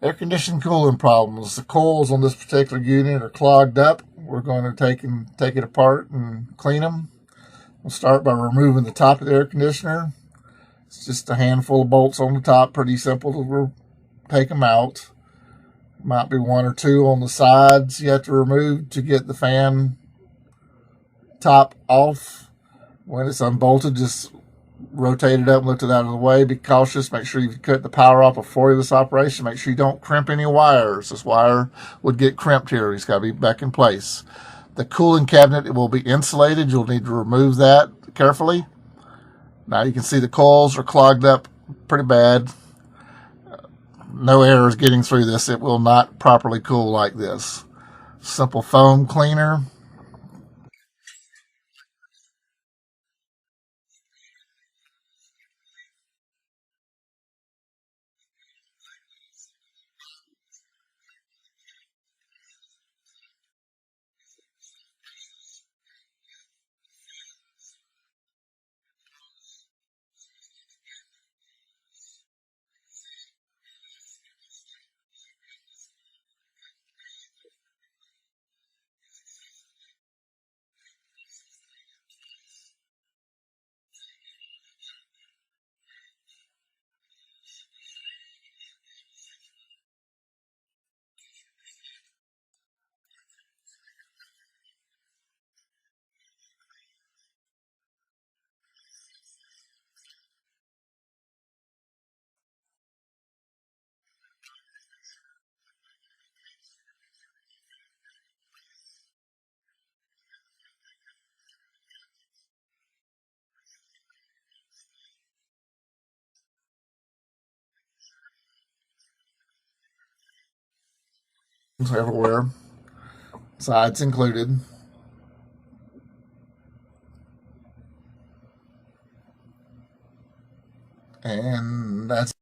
Air conditioning cooling problems. The coils on this particular unit are clogged up. We're going to take it apart and clean them. We'll start by removing the top of the air conditioner. It's just a handful of bolts on the top, pretty simple to take them out. Might be one or two on the sides you have to remove to get the fan top off. When it's unbolted, just rotate it up and lift it out of the way. Be cautious. Make sure you cut the power off before this operation. Make sure you don't crimp any wires. This wire would get crimped here. It's got to be back in place. The cooling cabinet, it will be insulated. You'll need to remove that carefully. Now you can see the coils are clogged up pretty bad. No air is getting through this. It will not properly cool like this. Simple foam cleaner. Everywhere, sides included. And that's